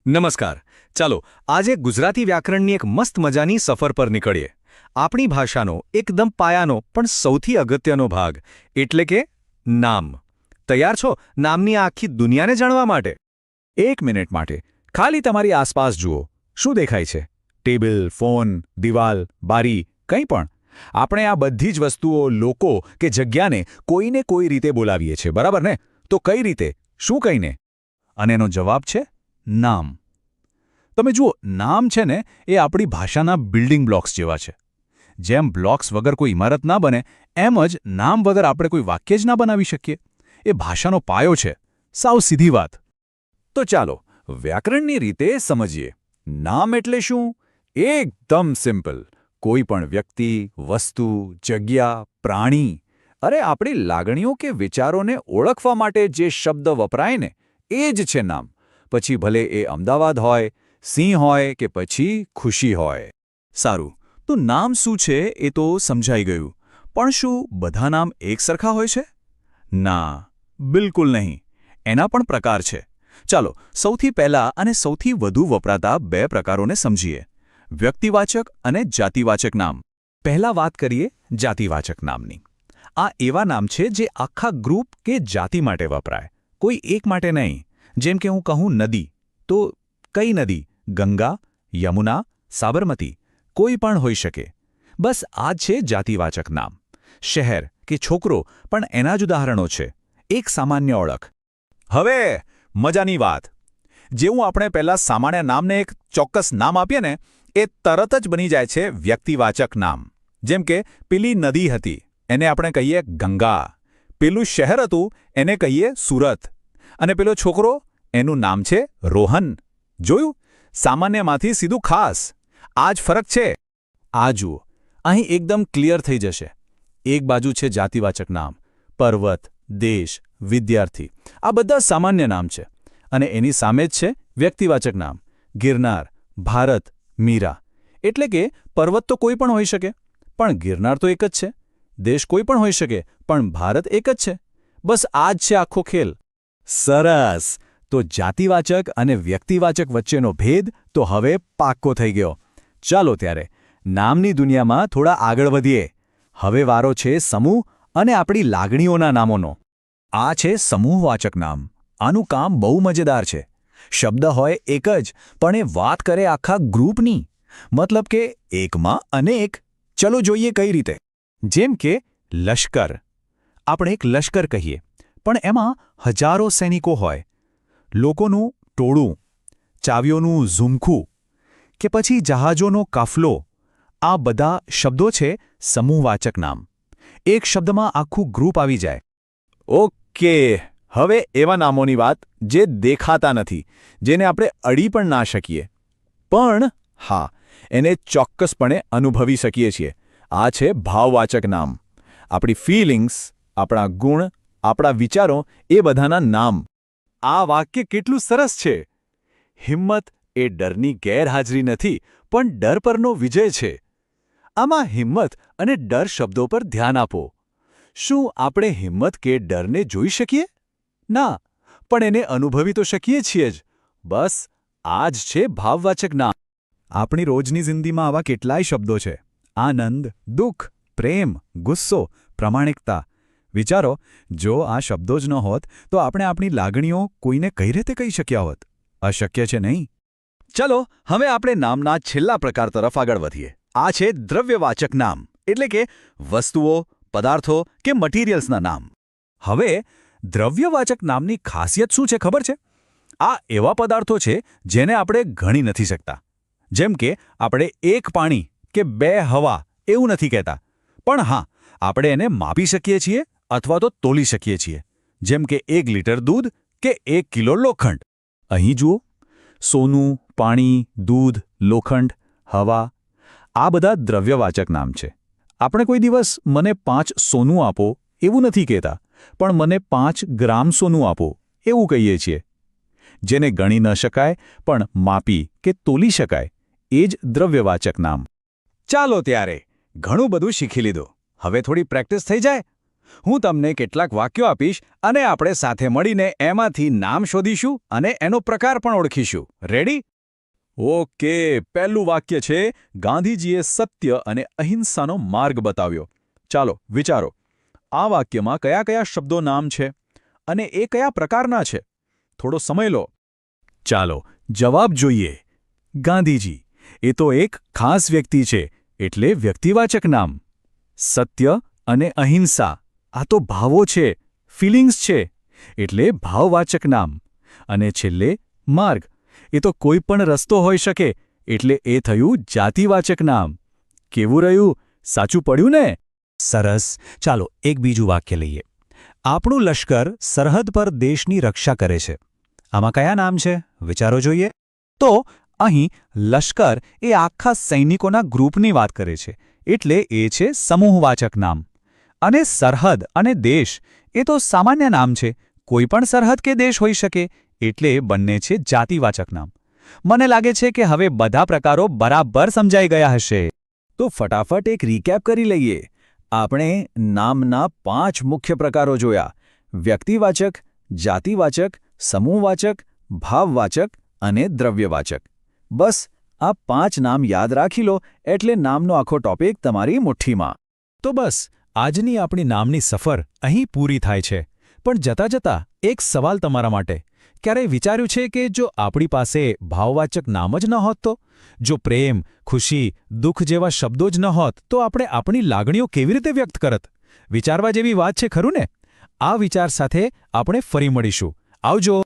નમસ્કાર. ચાલો આજે ગુજરાતી વ્યાકરણની એક મસ્ત મજાની સફર પર નીકળીએ. આપણી ભાષાનો એકદમ પાયાનો પણ સૌથી અગત્યનો ભાગ એટલે કે નામ. તૈયાર છો નામની આ આખી દુનિયાને જાણવા માટે? એક મિનિટ માટે ખાલી તમારી આસપાસ જુઓ. શું દેખાય છે? ટેબલ, ફોન, દિવાલ, બારી, કંઈ પણ. આપણે આ બધી જ વસ્તુઓ, લોકો કે જગ્યાને કોઈને કોઈ રીતે બોલાવીએ છીએ, બરાબર ને? તો કઈ રીતે? શું કહીને? અને એનો જવાબ છે નામ. તમે જુઓ, નામ છે ને એ આપણી ભાષાના બિલ્ડિંગ બ્લોક્સ જેવા છે. જેમ બ્લોક્સ વગર કોઈ ઇમારત ના બને, એમ જ નામ વગર આપણે કોઈ વાક્ય જ ના બનાવી શકીએ. એ ભાષાનો પાયો છે. સાવ સીધી વાત. તો ચાલો વ્યાકરણની રીતે સમજીએ. નામ એટલે શું? એકદમ સિમ્પલ. કોઈ પણ વ્યક્તિ, વસ્તુ, જગ્યા, પ્રાણી, અરે આપણી લાગણીઓ કે વિચારોને ઓળખવા માટે જે શબ્દ વપરાય ને એ જ છે નામ. પછી ભલે એ અમદાવાદ હોય, સિંહ હોય કે પછી ખુશી હોય. સારું, તો નામ શું છે એ તો સમજાઈ ગયું. પણ શું બધા નામ એક સરખા હોય છે? ના, બિલકુલ નહીં. એના પણ પ્રકાર છે. ચાલો સૌથી પહેલા અને સૌથી વધુ વપરાતા બે પ્રકારોને સમજીએ: વ્યક્તિવાચક અને જાતિવાચક નામ. પહેલા વાત કરીએ જાતિવાચક નામની. આ એવા નામ છે જે આખા ગ્રુપ કે જાતિ માટે વપરાય, કોઈ એક માટે નહીં. જેમ કે હું કહું નદી, તો કઈ નદી? ગંગા, યમુના, સાબરમતી, કોઈ પણ હોઈ શકે. બસ આ છે જાતિવાચક નામ. શહેર કે છોકરો પણ એના જ ઉદાહરણો છે. એક સામાન્ય ઓળખ. હવે મજાની વાત. જેવું આપણે પહેલા સામાન્ય નામને એક ચોક્કસ નામ આપીએ ને, એ તરત જ બની જાય છે વ્યક્તિવાચક નામ. જેમ કે પેલી નદી હતી, એને આપણે કહીએ ગંગા. પેલું શહેર હતું, એને કહીએ સુરત. અને પેલો છોકરો, એનું નામ છે રોહન. જોયું? સામાન્યમાંથી સીધું ખાસ. આ જ ફરક છે. આ જુઓ, અહીં એકદમ ક્લિયર થઈ જશે. એક બાજુ છે જાતિવાચક નામ. પર્વત, દેશ, વિદ્યાર્થી, આ બધા સામાન્ય નામ છે. અને એની સામે જ છે વ્યક્તિવાચક નામ. ગિરનાર, ભારત, મીરા. એટલે કે પર્વત તો કોઈ પણ હોઈ શકે, પણ ગિરનાર તો એક જ છે. દેશ કોઈ પણ હોઈ શકે, પણ ભારત એક જ છે. બસ આ જ છે આખો ખેલ. સરસ. તો જાતિવાચક અને વ્યક્તિવાચક વચ્ચેનો ભેદ તો હવે પાક્કો થઈ ગયો. ચાલો ત્યારે નામની દુનિયામાં થોડા આગળ વધીએ. હવે વારો છે સમૂહ અને આપણી લાગણીઓના નામોનો. આ છે સમૂહવાચક નામ. આનું કામ બહુ મજેદાર છે. શબ્દ હોય એક જ, પણ એ વાત કરે આખા ગ્રુપની. મતલબ કે એકમાં અનેક. ચલો જોઈએ કઈ રીતે. જેમ કે લશ્કર. આપણે એક લશ્કર કહીએ, પણ એમાં હજારો સૈનિકો હોય. લોકોનું ટોળું, ચાવીઓનું ઝુમખું, કે પછી જહાજોનો કાફલો. આ બધા શબ્દો છે સમૂહવાચક નામ. એક શબ્દમાં આખું ગ્રુપ આવી જાય. ઓકે, હવે એવા નામોની વાત જે દેખાતા નથી, જેને આપણે અડી પણ ના શકીએ. પણ હા, એને ચોક્કસપણે અનુભવી શકીએ છીએ. આ છે ભાવવાચક નામ. આપણી ફિલિંગ્સ, આપણા ગુણ, આપણા વિચારો, એ બધાના નામ. આ વાક્ય કેટલું સરસ છે. હિંમત એ ડરની ગેરહાજરી નથી, પણ ડર પરનો વિજય છે. આમાં હિંમત અને ડર શબ્દો પર ધ્યાન આપો. શું આપણે હિંમત કે ડરને જોઈ શકીએ? ના, પણ એને અનુભવી તો શકીએ છીએ જ. બસ આ જ છે ભાવવાચક નામ. આપણી રોજની જિંદગીમાં આવા કેટલાય શબ્દો છે. આનંદ, દુઃખ, પ્રેમ, ગુસ્સો, પ્રામાણિકતા. વિચારો, જો આ શબ્દો જ ન હોત તો આપણે આપણી લાગણીઓ કોઈને કઈ રીતે કહી શક્યા હોત? અશક્ય છે નહીં? ચલો હવે આપણે નામના છેલ્લા પ્રકાર તરફ આગળ વધીએ. આ છે દ્રવ્યવાચક નામ, એટલે કે વસ્તુઓ, પદાર્થો કે મટીરિયલ્સના નામ. હવે દ્રવ્યવાચક નામની ખાસિયત શું છે ખબર છે? આ એવા પદાર્થો છે જેને આપણે ગણી નથી શકતા. જેમ કે આપણે એક પાણી કે બે હવા એવું નથી કહેતા. પણ હા, આપણે એને માપી શકીએ છીએ અથવા તો તોલી શકીએ છીએ. જેમ કે 1 લિટર દૂધ કે 1 કિલો લોખંડ. અહીં જુઓ, સોનું, પાણી, દૂધ, લોખંડ, હવા, આ બધા દ્રવ્યવાચક નામ છે. આપણે કોઈ દિવસ મને 5 સોનું આપો એવું નથી કહેતા, પણ મને 5 ગ્રામ સોનું આપો એવું કહીએ છીએ. જેને ગણી ન શકાય પણ માપી કે તોલી શકાય, એ જ દ્રવ્યવાચક નામ. ચાલો ત્યારે ઘણું બધું શીખી લીધું. હવે થોડી પ્રેક્ટિસ થઈ જાય. હું તમને કેટલાક વાક્યો આપીશ અને આપણે સાથે મળીને એમાંથી નામ શોધીશું અને એનો પ્રકાર પણ ઓળખીશું. રેડી? ઓકે, પહેલું વાક્ય છે ગાંધીજીએ સત્ય અને અહિંસાનો માર્ગ બતાવ્યો. ચાલો વિચારો, આ વાક્યમાં કયા કયા શબ્દો નામ છે અને એ કયા પ્રકારના છે? થોડો સમય લો. ચાલો જવાબ જોઈએ. ગાંધીજી, એ તો એક ખાસ વ્યક્તિ છે, એટલે વ્યક્તિવાચક નામ. સત્ય અને અહિંસા, આ તો ભાવો છે, ફિલિંગ્સ છે, એટલે ભાવવાચક નામ. અને છેલ્લે માર્ગ, એ તો કોઈ પણ રસ્તો હોઈ શકે, એટલે એ થયું જાતિવાચક નામ. કેવું રહ્યું? સાચું પડ્યું ને? સરસ. ચાલો એક બીજું વાક્ય લઈએ. આપણું લશ્કર સરહદ પર દેશની રક્ષા કરે છે. આમાં કયા નામ છે? વિચારો જોઈએ. તો અહીં લશ્કર એ આખા સૈનિકોના ગ્રુપની વાત કરે છે, એટલે એ છે સમૂહવાચક નામ. અને સરહદ અને દેશ એ તો સામાન્ય નામ છે, કોઈ પણ સરહદ કે દેશ હોઈ શકે, એટલે બંને છે જાતિવાચક નામ. મને લાગે છે કે હવે બધા પ્રકારો બરાબર સમજાઈ ગયા હશે. તો ફટાફટ એક રીકેપ કરી લઈએ. આપણે નામના 5 મુખ્ય પ્રકારો જોયા: વ્યક્તિવાચક, જાતિવાચક, સમૂહવાચક, ભાવવાચક અને દ્રવ્યવાચક. બસ આ 5 નામ યાદ રાખી લો એટલે નામનો આખો ટોપિક તમારી મુઠ્ઠીમાં. તો બસ આજની આપણી નામની સફર અહીં પૂરી થાય છે. પણ જતાં જતાં એક સવાલ તમારા માટે. ક્યારેય વિચાર્યું છે કે જો આપણી પાસે ભાવવાચક નામ જ ન હોત તો? જો પ્રેમ, ખુશી, દુઃખ જેવા શબ્દો જ ન હોત તો આપણે આપણી લાગણીઓ કેવી રીતે વ્યક્ત કરત? વિચારવા જેવી વાત છે, ખરું ને? આ વિચાર સાથે આપણે ફરી મળીશું. આવજો.